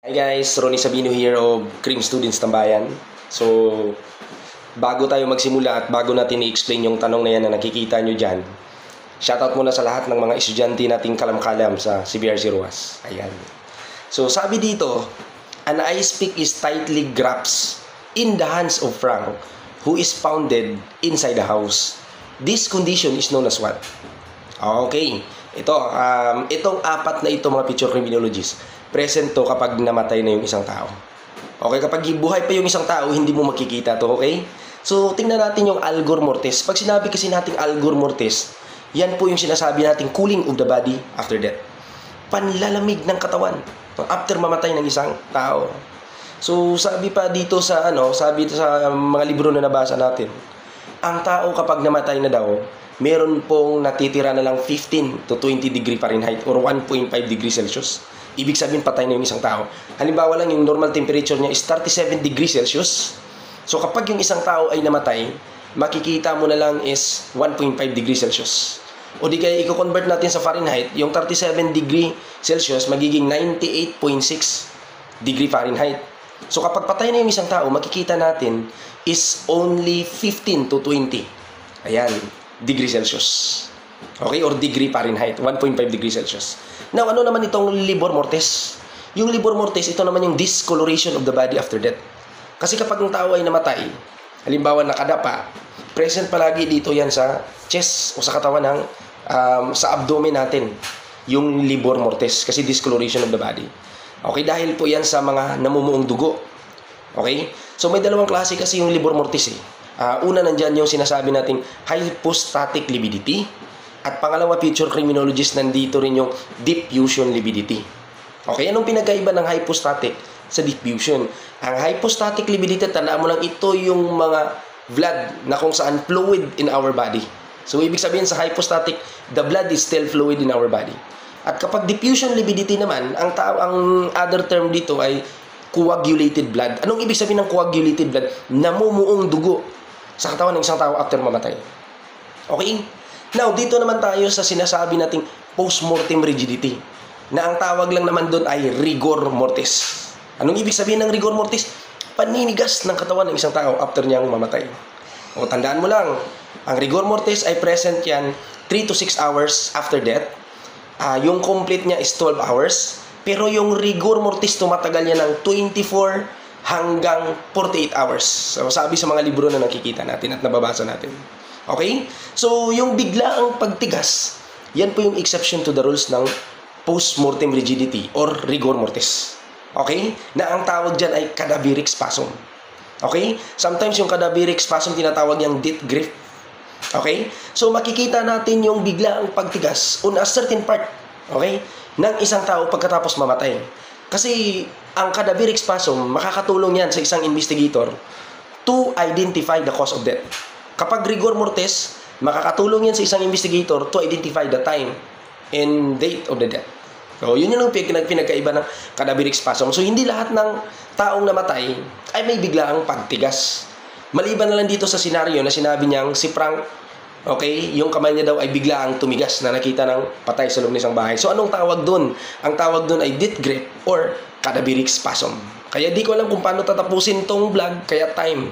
Hi guys, Ronnie Sabino here of Cream Students Tambayan. So, bago tayo magsimula at bago natin i-explain yung tanong na yan na nakikita nyo dyan, shoutout muna sa lahat ng mga estudyante nating kalam-kalam sa CBRC Ruas. Ayan. So, sabi dito, an ice pick is tightly grasps in the hands of Frank, who is pounded inside the house. This condition is known as what? Okay. Itong apat na ito mga picture criminologists, present to kapag namatay na yung isang tao. Okay, kapag buhay pa yung isang tao, hindi mo makikita to, okay? So, tingnan natin yung algor mortis. Pag sinabi kasi nating algor mortis, yan po yung sinasabi nating cooling of the body after death. Panlalamig ng katawan after mamatay ng isang tao. So, sabi pa dito sa sabi sa mga libro na nabasa natin, ang tao kapag namatay na daw, meron pong natitira na lang 15 to 20 degree Fahrenheit or 1.5 degree Celsius. Ibig sabihin patay na yung isang tao. Halimbawa lang yung normal temperature niya is 37 degrees Celsius. So kapag yung isang tao ay namatay, makikita mo na lang is 1.5 degrees Celsius. O di kaya i-convert natin sa Fahrenheit, yung 37 degree Celsius magiging 98.6 degree Fahrenheit. So kapag patay na yung isang tao, makikita natin is only 15 to 20. Ayan, degree Celsius. Okay, or degree Fahrenheit, 1.5 degree Celsius. Now, ano naman itong livor mortis? Yung livor mortis, ito naman yung discoloration of the body after death. Kasi kapag ang tao ay namatay, halimbawa nakadapa, present palagi dito yan sa chest o sa katawan ng, sa abdomen natin, yung livor mortis, kasi discoloration of the body. Okay, dahil po yan sa mga namumuong dugo. Okay? So, may dalawang klase kasi yung livor mortis eh. Una nandyan yung sinasabi nating hypostatic lividity. At pangalawa, future criminologist, nandito rin yung diffusion lividity. Okay, anong pinagkaiba ng hypostatic sa diffusion? Ang hypostatic lividity, tandaan mo lang, ito yung mga blood na kung saan fluid in our body. So, ibig sabihin sa hypostatic, the blood is still fluid in our body. At kapag diffusion lividity naman, ang other term dito ay coagulated blood. Anong ibig sabihin ng coagulated blood? Namumuong dugo sa katawan ng isang tao after mamatay. Okay? Now, dito naman tayo sa sinasabi nating post-mortem rigidity, na ang tawag lang naman doon ay rigor mortis. Anong ibig sabihin ng rigor mortis? Paninigas ng katawan ng isang tao after niyang mamatay. O tandaan mo lang, ang rigor mortis ay present yan 3 to 6 hours after death. Yung complete niya is 12 hours. Pero yung rigor mortis, tumatagal niya ng 24 hanggang 48 hours. So, sabi sa mga libro na nakikita natin at nababasa natin. Okay? So, yung biglaang pagtigas, yan po yung exception to the rules ng post-mortem rigidity or rigor mortis. Okay? Na ang tawag dyan ay cadaveric spasm. Okay? Sometimes yung cadaveric spasm tinatawag yung death grip. Okay? So, makikita natin yung biglaang pagtigas on a certain part, okay, ng isang tao pagkatapos mamatay. Kasi ang cadaveric spasm, makakatulong yan sa isang investigator to identify the cause of death. Kapag rigor mortis, makakatulong yan sa isang investigator to identify the time and date of the death. So, yun yung pinagkaiba ng cadaveric spasm. So, hindi lahat ng taong namatay ay may biglaang pagtigas. Maliban na lang dito sa senaryo na sinabi niyang si Frank, okay, yung kamay niya daw ay biglaang tumigas na nakita ng patay sa loob ng isang bahay. So, anong tawag dun? Ang tawag dun ay death grip or cadaveric spasm. Kaya di ko alam kung paano tatapusin tong vlog, kaya time.